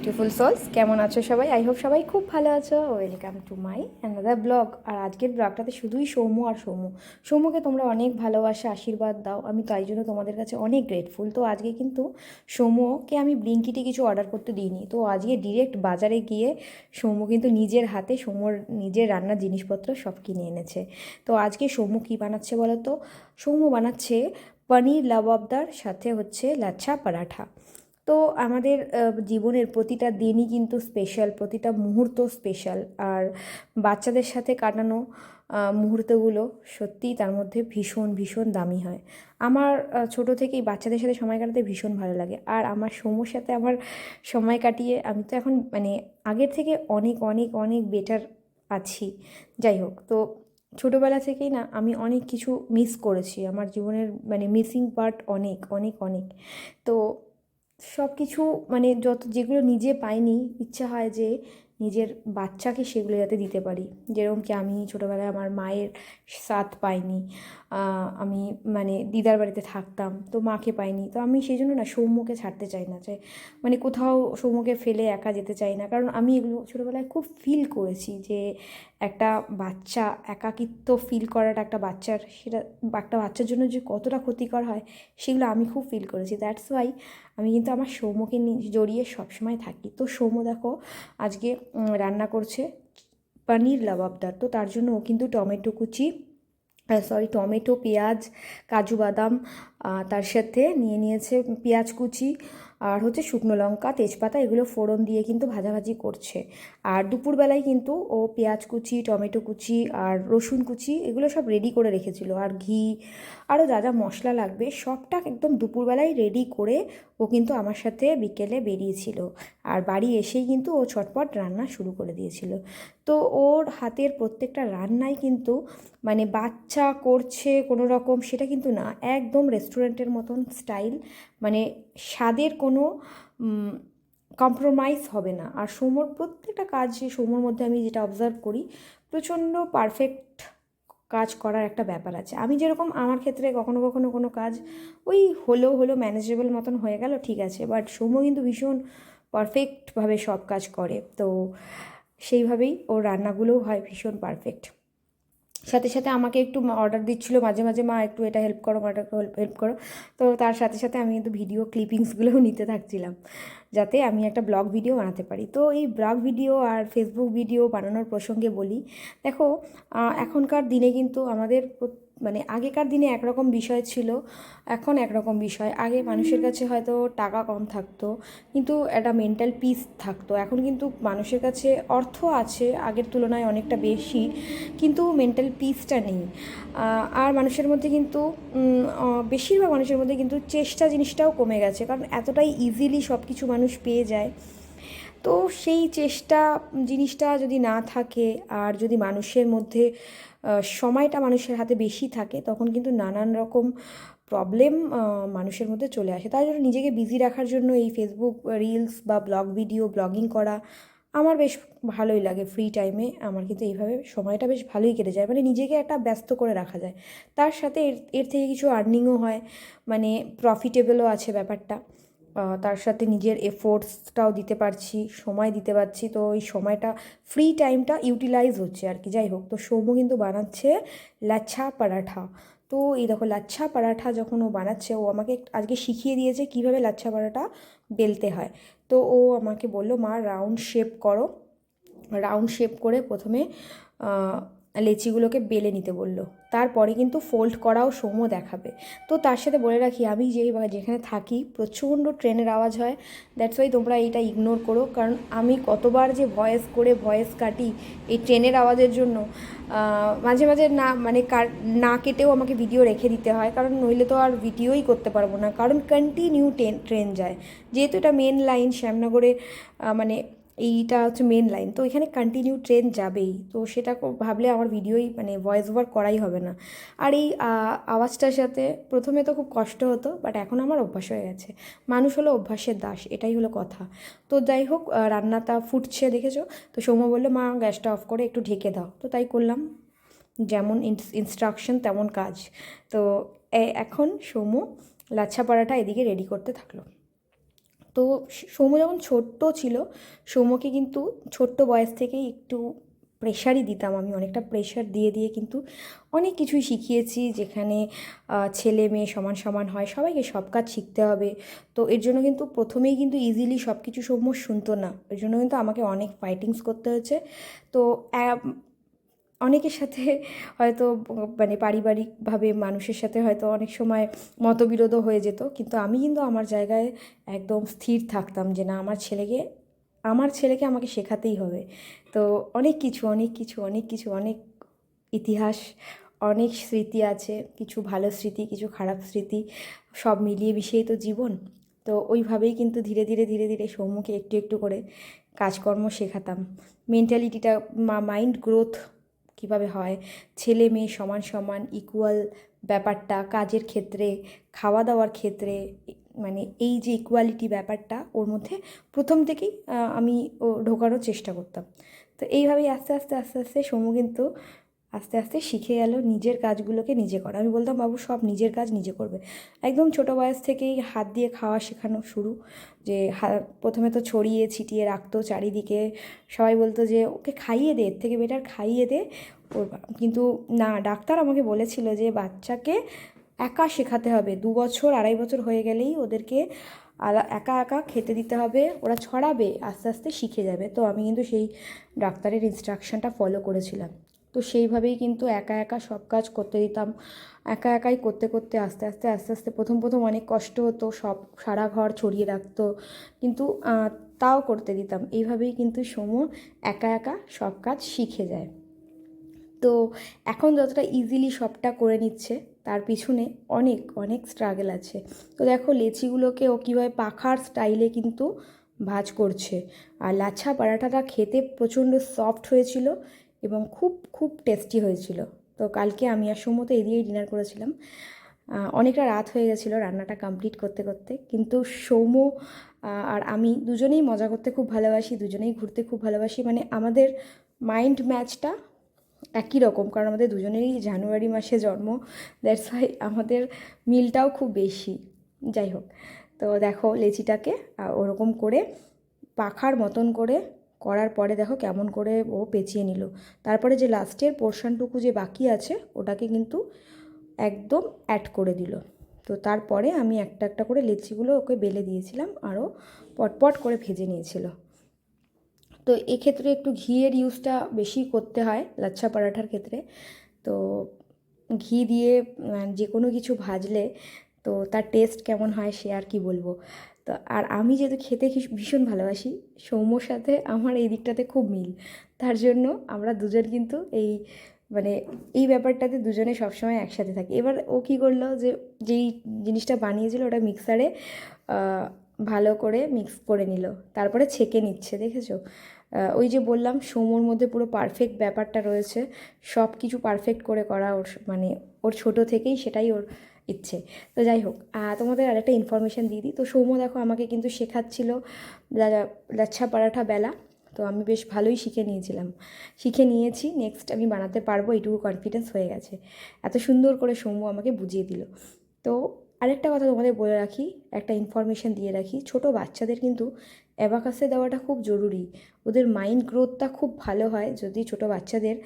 Beautiful sols, কেমন আছো সবাই? আই হোপ সবাই খুব ভালো আছো। Welcome to my another blog. আর আজকের ব্লগটাতে শুধুই সৌম্য আর সৌম্যকে তোমরা অনেক ভালোবাসা আশীর্বাদ দাও, আমি তাই জন্য তোমাদের কাছে অনেক গ্রেটফুল। তো আজকে কিন্তু সৌম্যকে আমি ব্লিঙ্কিটে কিছু অর্ডার করতে দিইনি, তো আজকে ডিরেক্ট বাজারে গিয়ে সৌম্য কিন্তু নিজের হাতে সৌম্যর নিজের রান্নার জিনিসপত্র সব কিনে এনেছে। তো আজকে সৌম্য কী বানাচ্ছে বলো তো? সৌম্য বানাচ্ছে পনির লাবাবদার, সাথে হচ্ছে লাচ্ছা পরাঠা। তো আমাদের জীবনের প্রতিটা দিনই কিন্তু স্পেশাল, প্রতিটা মুহূর্ত স্পেশাল। আর বাচ্চাদের সাথে কাটানো মুহূর্তগুলো সত্যিই তার মধ্যে ভীষণ ভীষণ দামি হয়। আমার ছোটো থেকেই বাচ্চাদের সাথে সময় কাটাতে ভীষণ ভালো লাগে। আর আমার সৌম্যর সাথে আমার সময় কাটিয়ে আমি তো এখন মানে আগের থেকে অনেক অনেক অনেক বেটার আছি। যাই হোক, তো ছোটোবেলা থেকেই না আমি অনেক কিছু মিস করেছি, আমার জীবনের মানে মিসিং পার্ট অনেক অনেক অনেক। তো সব কিছু মানে যেগুলো নিজে পাইনি, ইচ্ছা হয় যে নিজের বাচ্চাকে সেগুলো যাতে দিতে পারি। যেরকম কি আমি ছোটোবেলায় আমার মায়ের সাথ পাইনি, আমি মানে দিদার বাড়িতে থাকতাম, তো মাকে পাইনি। তো আমি সেই জন্য না সৌম্যকে ছাড়তে চাই না, যে মানে কোথাও সৌম্যকে ফেলে একা যেতে চাই না। কারণ আমি এগুলো ছোটোবেলায় খুব ফিল করেছি, যে একটা বাচ্চা একাকিত্ব ফিল করাটা একটা বাচ্চার, সেটা একটা বাচ্চার জন্য যে কতটা ক্ষতিকর হয় সেগুলো আমি খুব ফিল করেছি। দ্যাটস ওয়াই আমি কিন্তু আমার সৌম্যকে জড়িয়ে সবসময় থাকি। তো সৌম্য দেখো আজকে রান্না করছে পনির লাবাবদার। তো তার জন্য ও কিন্তু টমেটো, পেঁয়াজ, কাজু বাদাম, তার সাথে নিয়ে নিয়েছে পেঁয়াজ কুচি, আর হচ্ছে শুকনো লঙ্কা, তেজপাতা, এগুলো ফোড়ন দিয়ে কিন্তু ভাজাভাজি করছে। আর দুপুরবেলায় কিন্তু ও পেঁয়াজ কুচি, টমেটো কুচি আর রসুন কুচি এগুলো সব রেডি করে রেখেছিল। আর ঘি আরও যা যা মশলা লাগবে সবটা একদম দুপুরবেলায় রেডি করে ও কিন্তু আমার সাথে বিকেলে বেরিয়েছিল। আর বাড়ি এসেই কিন্তু ও ছটপট রান্না শুরু করে দিয়েছিল। তো ওর হাতের প্রত্যেকটা রান্নাই কিন্তু মানে বাচ্চা করছে কোনো রকম সেটা কিন্তু না, একদম রেস্টুরেন্টের মতন স্টাইল, মানে স্বাদের কোনো কম্প্রোমাইজ হবে না। আর সৌম্যর প্রত্যেকটা কাজ, সৌম্যর মধ্যে আমি যেটা অবজার্ভ করি, প্রচণ্ড পারফেক্ট কাজ করার একটা ব্যাপার আছে। আমি যেরকম আমার ক্ষেত্রে কখনো কখনো কোনো কাজ ওই হলো ম্যানেজেবল মতন হয়ে গেল, ঠিক আছে, বাট সৌম্য কিন্তু ভীষণ পারফেক্টভাবে সব কাজ করে। তো সেইভাবেই ওর রান্নাগুলোও হয় ভীষণ পারফেক্ট। সাথে সাথে আমাকে একটু অর্ডার দিচ্ছিলো মাঝে মাঝে, মা একটু এটা হেল্প করো, মা এটা হেল্প করো। তো তার সাথে সাথে আমি কিন্তু ভিডিও ক্লিপিংসগুলোও নিতে থাকছিলাম, যাতে আমি একটা ব্লগ ভিডিও বানাতে পারি। তো এই ব্লগ ভিডিও আর ফেসবুক ভিডিও বানানোর প্রসঙ্গে বলি, দেখো এখনকার দিনে কিন্তু আমাদের মানে আগেকার দিনে একরকম বিষয় ছিল, এখন একরকম বিষয়। আগে মানুষের কাছে হয়তো টাকা কম থাকতো, কিন্তু একটা মেন্টাল পিস থাকতো। এখন কিন্তু মানুষের কাছে অর্থ আছে আগের তুলনায় অনেকটা বেশি, কিন্তু মেন্টাল পিসটা নেই। আর মানুষের মধ্যে কিন্তু বেশিরভাগ মানুষের মধ্যে কিন্তু চেষ্টা জিনিসটাও কমে গেছে, কারণ এতটাই ইজিলি সব কিছু মানুষ পেয়ে যায়। তো সেই চেষ্টা জিনিসটা যদি না থাকে, আর যদি মানুষের মধ্যে সময়টা মানুষের হাতে বেশি থাকে, তখন কিন্তু নানান রকম প্রবলেম মানুষের মধ্যে চলে আসে। তাই জন্য নিজেকে বিজি রাখার জন্য এই ফেসবুক রিলস বা ব্লগিং করা আমার বেশ ভালোই লাগে। ফ্রি টাইমে আমার কিন্তু এইভাবে সময়টা বেশ ভালোই কেটে যায়, মানে নিজেকে একটা ব্যস্ত করে রাখা যায়। তার সাথে এর এর থেকে কিছু আর্নিংও হয়, মানে প্রফিটেবলও আছে ব্যাপারটা। তার সাথে নিজের এফোর্টসটাও দিতে পারছি, সময় দিতে পারছি, তো ওই সময়টা ফ্রি টাইমটা ইউটিলাইজ হচ্ছে আর কি। যাই হোক, তো সৌম্য কিন্তু বানাচ্ছে লাচ্ছা পরাঠা। তো এই দেখো লাচ্ছা পরাঠা যখন ও বানাচ্ছে, ও আমাকে আজকে শিখিয়ে দিয়েছে কীভাবে লাচ্ছা পরাঠা বেলতে হয়। তো ও আমাকে বললো, মা রাউন্ড শেপ করো, রাউন্ড শেপ করে প্রথমে লেচিগুলোকে বেলে নিতে বললো, তারপরে কিন্তু ফোল্ড করাও সৌম্য দেখাবে। তো তার সাথে বলে রাখি, আমি যেখানে থাকি প্রচণ্ড ট্রেনের আওয়াজ হয়। দ্যাটস ওয়াই তোমরা এইটা ইগনোর করো, কারণ আমি কতবার যে ভয়েস কাটি এই ট্রেনের আওয়াজের জন্য। মাঝে মাঝে না মানে না কেটেও আমাকে ভিডিও রেখে দিতে হয়, কারণ নইলে তো আর ভিডিওই করতে পারবো না, কারণ কন্টিনিউ ট্রেন যায়। যেহেতু এটা মেন লাইন শ্যামনগরে, মানে এইটা হচ্ছে মেন লাইন, তো এখানে কন্টিনিউ ট্রেন যাবেই, তো সেটা ভাবলে আমার ভিডিওই মানে ভয়েস ওভার করাই হবে না। আর এই আওয়াজটার সাথে প্রথমে তো খুব কষ্ট হতো, বাট এখন আমার অভ্যাস হয়ে গেছে। মানুষ হলো অভ্যাসের দাস, এটাই হলো কথা। তো যাই হোক, রান্নাটা ফুটছে দেখেছো। তো সৌম্য বললো, মা গ্যাসটা অফ করে একটু ঢেকে দাও। তো তাই করলাম, যেমন ইনস্ট্রাকশন তেমন কাজ। তো এখন সৌম্য লাচ্ছা পরাঠা এদিকে রেডি করতে থাকলো। তো সৌম্য যখন ছোট্ট ছিল, সৌম্যকে কিন্তু ছোট্ট বয়স থেকেই একটু প্রেশারই দিতাম আমি, অনেকটা প্রেশার দিয়ে দিয়ে কিন্তু অনেক কিছুই শিখিয়েছি, যেখানে ছেলে মেয়ে সমান সমান হয়, সবাইকে সব কাজ শিখতে হবে। তো এর জন্য কিন্তু প্রথমেই কিন্তু ইজিলি সব কিছু সৌম্য শুনতো না, এর জন্য কিন্তু আমাকে অনেক ফাইটিংস করতে হয়েছে। তো অনেকের সাথে হয়তো মানে পারিবারিকভাবে মানুষের সাথে হয়তো অনেক সময় মতবিরোধও হয়ে যেত, কিন্তু আমি কিন্তু আমার জায়গায় একদম স্থির থাকতাম যে না, আমার ছেলেকে আমাকে শেখাতেই হবে। তো অনেক কিছু অনেক কিছু অনেক কিছু অনেক ইতিহাস, অনেক স্মৃতি আছে, কিছু ভালো স্মৃতি, কিছু খারাপ স্মৃতি, সব মিলিয়ে মিশিয়েই তো জীবন। তো ওইভাবেই কিন্তু ধীরে ধীরে ধীরে ধীরে সৌম্যকে একটু একটু করে কাজকর্ম শেখাতাম, মেন্টালিটিটা, মাইন্ড গ্রোথ কীভাবে হয়, ছেলে মেয়ে সমান সমান ইকুয়াল ব্যাপারটা কাজের ক্ষেত্রে, খাওয়া দাওয়ার ক্ষেত্রে, মানে এই যে ইকুয়ালিটি ব্যাপারটা ওর মধ্যে প্রথম থেকেই আমি ঢোকানোর চেষ্টা করতাম। তো এইভাবেই আস্তে আস্তে আস্তে আস্তে সৌম্য কিন্তু আস্তে আস্তে শিখে গেল নিজের কাজগুলোকে নিজে করা। আমি বলতাম বাবু সব নিজের কাজ নিজে করবে, একদম ছোটো বয়স থেকেই হাত দিয়ে খাওয়া শেখানো শুরু, যে প্রথমে তো ছড়িয়ে ছিটিয়ে রাখতো চারিদিকে, সবাই বলতো যে ওকে খাইয়ে দে, এর থেকে বেটার খাইয়ে দে ওর। কিন্তু না, ডাক্তার আমাকে বলেছিল যে বাচ্চাকে একা শেখাতে হবে, 2 বছর 2.5 বছর হয়ে গেলেই ওদেরকে একা একা খেতে দিতে হবে, ওরা ছড়াবে, আস্তে আস্তে শিখে যাবে। তো আমি কিন্তু সেই ডাক্তারের ইনস্ট্রাকশনটা ফলো করেছিলাম। তো সেইভাবেই কিন্তু একা একা সব কাজ করতে দিতাম, একা একাই করতে করতে আস্তে আস্তে আস্তে আস্তে প্রথম প্রথম অনেক কষ্ট হতো, সব সারা ঘর ছড়িয়ে রাখতো, কিন্তু তাও করতে দিতাম। এইভাবেই কিন্তু সৌম্য একা একা সব কাজ শিখে যায়। তো এখন যতটা ইজিলি সবটা করে নিচ্ছে, তার পিছনে অনেক অনেক স্ট্রাগল আছে। তো দেখো লেচিগুলোকে ও কীভাবে পাখার স্টাইলে কিন্তু ভাজ করছে, আর লাচ্ছা পরাঠাটা খেতে প্রচণ্ড সফট হয়েছিল এবং খুব খুব টেস্টি হয়েছিল। তো কালকে আমি আর সৌম্য এই দিয়েই ডিনার করেছিলাম। অনেকটা রাত হয়ে গেছিলো রান্নাটা কমপ্লিট করতে করতে, কিন্তু সৌম্য আর আমি দুজনেই মজা করতে খুব ভালোবাসি, দুজনেই ঘুরতে খুব ভালোবাসি, মানে আমাদের মাইন্ড ম্যাচটা একই রকম, কারণ আমাদের দুজনেরই জানুয়ারি মাসে জন্ম, দ্যাটস ওয়াই আমাদের মিলটাও খুব বেশি। যাই হোক, তো দেখো লেচিটাকে ওরকম করে পাখার মতন করে করার পরে দেখো কেমন করে ও পেঁচিয়ে নিল। তারপরে যে লাস্টের পোর্শনটুকু যে বাকি আছে ওটাকে কিন্তু একদম অ্যাড করে দিল। তো তারপরে আমি একটা একটা করে লেচিগুলো ওকে বেলে দিয়েছিলাম, আরও পটপট করে ভেজে নিয়েছিল। তো এক্ষেত্রে একটু ঘিয়ের ইউজটা বেশি করতে হয় লাচ্ছা পরাঠার ক্ষেত্রে। তো ঘি দিয়ে যে কোনো কিছু ভাজলে তো তার টেস্ট কেমন হয় সে আর কি বলবো। তো আর আমি যেহেতু খেতে ভীষণ ভালোবাসি, সৌম্যর সাথে আমার এই দিকটাতে খুব মিল, তার জন্য আমরা দুজন কিন্তু মানে এই ব্যাপারটাতে দুজনে সবসময় একসাথে থাকি। এবার ও কী করলো, যেই জিনিসটা বানিয়েছিল ওটা মিক্সারে ভালো করে মিক্স করে নিল, তারপরে ছেঁকে নিচ্ছে, দেখেছো? ওই যে বললাম সৌম্যর মধ্যে পুরো পারফেক্ট ব্যাপারটা রয়েছে, সব কিছু পারফেক্ট করে করা ওর, মানে ওর ছোটো থেকেই সেটাই ওর ইচ্ছে। তো যাই হোক, তোমাদের আরেকটা ইনফরমেশান দিয়ে দিই। তো সৌম্য দেখো আমাকে কিন্তু শেখাচ্ছিল লাচ্ছা পরাঠা বেলা। তো আমি বেশ ভালোই শিখে নিয়েছি, নেক্সট আমি বানাতে পারবো এইটুকু কনফিডেন্স হয়ে গেছে, এত সুন্দর করে সৌম্য আমাকে বুঝিয়ে দিল। তো আরেকটা কথা তোমাদের বলে রাখি, একটা ইনফরমেশান দিয়ে রাখি, ছোটো বাচ্চাদের কিন্তু অ্যাবাকাসে দেওয়াটা খুব জরুরি, ওদের মাইন্ড গ্রোথটা খুব ভালো হয় যদি ছোটো বাচ্চাদের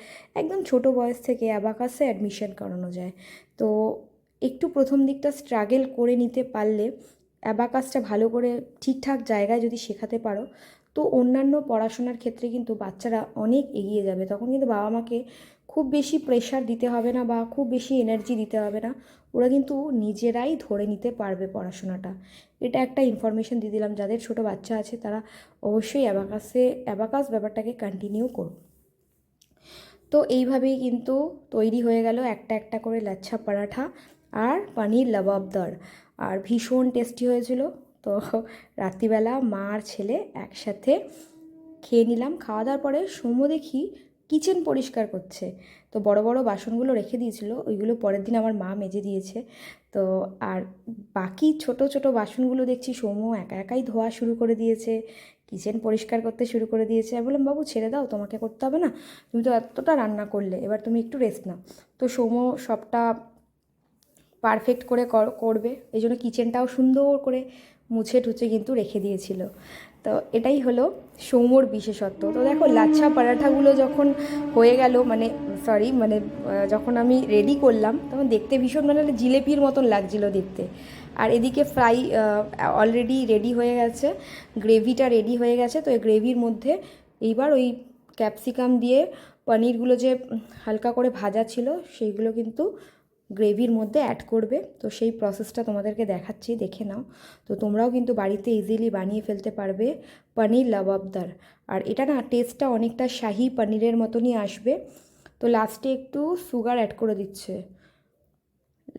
একদম ছোটো বয়স থেকে অ্যাবাকাসে অ্যাডমিশন করানো যায়। তো একটু প্রথম দিকটা স্ট্রাগল করে নিতে পারলে, অ্যাবাকাসটা ভালো করে ঠিকঠাক জায়গায় যদি শেখাতে পারো, তো অন্যান্য পড়াশোনার ক্ষেত্রে কিন্তু বাচ্চারা অনেক এগিয়ে যাবে। তখন কিন্তু বাবা মাকে খুব বেশি প্রেশার দিতে হবে না বা খুব বেশি এনার্জি দিতে হবে না, ওরা কিন্তু নিজেরাই ধরে নিতে পারবে পড়াশোনাটা। এটা একটা ইনফরমেশান দিয়ে দিলাম, যাদের ছোটো বাচ্চা আছে তারা অবশ্যই অ্যাবাকাস ব্যাপারটাকে কন্টিনিউ করো। তো এইভাবেই কিন্তু তৈরি হয়ে গেল একটা একটা করে লাচ্ছা পরাঠা আর পনির লাবাবদার, আর ভীষণ টেস্টি হয়েছিল। তো রাত্রিবেলা মা আর ছেলে একসাথে খেয়ে নিলাম। খাওয়া দাওয়ার পরে সৌম্য দেখি কিচেন পরিষ্কার করছে, তো বড় বড় বাসনগুলো রেখে দিয়েছিল, ওইগুলো পরের দিন আমার মা মেজে দিয়েছে। তো আর বাকি ছোট ছোট বাসনগুলো দেখছি সৌম্য একা একাই ধোয়া শুরু করে দিয়েছে, কিচেন পরিষ্কার করতে শুরু করে দিয়েছে। আমি বললাম বাবু ছেড়ে দাও, তোমাকে করতে হবে না, তুমি তো এতটা রান্না করলে, এবার তুমি একটু রেস্ট নাও। তো সৌম্য সবটা পারফেক্ট করে করবে, এই জন্য কিচেনটাও সুন্দর করে মুছে টুছে কিন্তু রেখে দিয়েছিল। তো এটাই হলো সৌম্যর বিশেষত্ব। তো দেখো লাচ্ছা পরাঠাগুলো যখন হয়ে গেল, মানে সরি মানে যখন আমি রেডি করলাম তখন দেখতে ভীষণ মানে জিলেপির মতন লাগছিল দেখতে। আর এদিকে ফ্রাই অলরেডি রেডি হয়ে গেছে, গ্রেভিটা রেডি হয়ে গেছে। তো এই গ্রেভির মধ্যে এইবার ওই ক্যাপসিকাম দিয়ে পনিরগুলো যে হালকা করে ভাজা ছিল সেইগুলো কিন্তু গ্রেভির মধ্যে অ্যাড করবে। তো সেই প্রসেসটা তোমাদেরকে দেখাচ্ছি, দেখে নাও। তো তোমরাও কিন্তু বাড়িতে ইজিলি বানিয়ে ফেলতে পারবে পনির লাবাবদার। আর এটা না টেস্টটা অনেকটা শাহি পনিরের মতনই আসবে। তো লাস্টে একটু সুগার অ্যাড করে দিচ্ছে,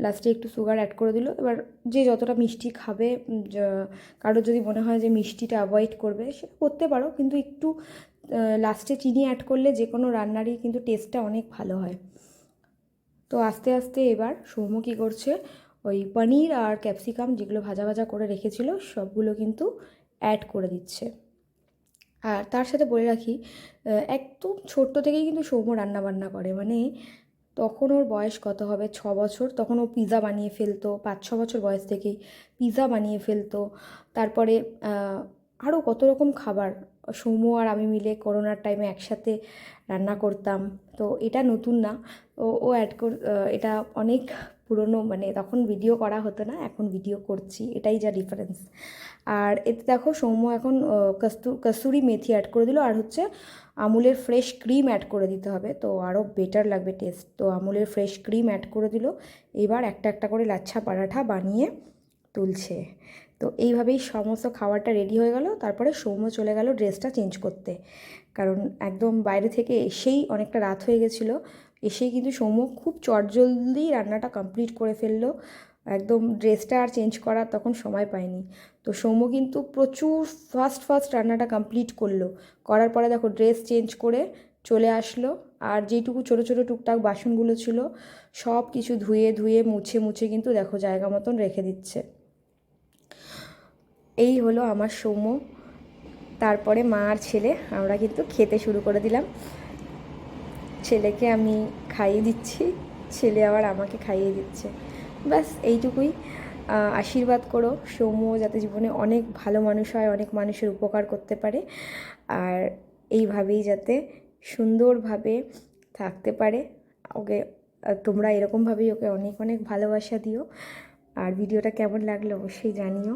লাস্টে একটু সুগার অ্যাড করে দিল। এবার যে যতটা মিষ্টি খাবে, কারোর যদি মনে হয় যে মিষ্টিটা অ্যাভয়েড করবে সেটা করতে পারো, কিন্তু একটু লাস্টে চিনি অ্যাড করলে যে কোনো রান্নারই কিন্তু টেস্টটা অনেক ভালো হয়। তো আস্তে আস্তে এবার সৌম্য কী করছে, ওই পনির আর ক্যাপসিকাম যেগুলো ভাজা ভাজা করে রেখেছিল সবগুলো কিন্তু অ্যাড করে দিচ্ছে। আর তার সাথে বলে রাখি, একদম ছোট্ট থেকেই কিন্তু সৌম্য রান্নাবান্না করে। মানে তখন ওর বয়স কত হবে, 6 বছর, তখন ও পিৎজা বানিয়ে ফেলতো। 5-6 বছর বয়স থেকেই পিৎজা বানিয়ে ফেলতো। তারপরে আরও কত রকম খাবার সৌম্য আর আমি মিলে করোনার টাইমে একসাথে রান্না করতাম। তো এটা নতুন না, ও ও অ্যাড কর এটা অনেক পুরনো, মানে তখন ভিডিও করা হতো না, এখন ভিডিও করছি, এটাই যা ডিফারেন্স। আর এতে দেখো সৌম্য এখন কস্তুরি মেথি অ্যাড করে দিল, আর হচ্ছে আমুলের ফ্রেশ ক্রিম অ্যাড করে দিতে হবে, তো আরও বেটার লাগবে টেস্ট। তো আমুলের ফ্রেশ ক্রিম অ্যাড করে দিল। এবার একটা একটা করে লাচ্ছা পরাঠা বানিয়ে তুলছে। তো এইভাবেই সমস্ত খাবারটা রেডি হয়ে গেল। তারপরে সৌম্য চলে গেল ড্রেসটা চেঞ্জ করতে, কারণ একদম বাইরে থেকে এসেই অনেকটা রাত হয়ে গেছিলো। এসেই কিন্তু সৌম্য খুব চটজলদি রান্নাটা কমপ্লিট করে ফেললো, একদম ড্রেসটা আর চেঞ্জ করার তখন সময় পায়নি। তো সৌম্য কিন্তু প্রচুর ফাস্ট রান্নাটা কমপ্লিট করলো। করার পরে দেখো ড্রেস চেঞ্জ করে চলে আসলো। আর যেইটুকু ছোটো ছোটো টুকটাক বাসনগুলো ছিল সব কিছু ধুয়ে ধুয়ে মুছে মুছে কিন্তু দেখো জায়গা মতন রেখে দিচ্ছে। এই হলো আমার সৌম্য। তারপরে মা আর ছেলে আমরা কিন্তু খেতে শুরু করে দিলাম। ছেলেকে আমি খাইয়ে দিচ্ছি, ছেলে আবার আমাকে খাইয়ে দিচ্ছে। ব্যাস এইটুকুই। আশীর্বাদ করো সৌম্য যাতে জীবনে অনেক ভালো মানুষ হয়, অনেক মানুষের উপকার করতে পারে, আর এইভাবেই যাতে সুন্দরভাবে থাকতে পারে। ওকে তোমরা এরকমভাবেই ওকে অনেক অনেক ভালোবাসা দিও। আর ভিডিওটা কেমন লাগলো অবশ্যই জানিও।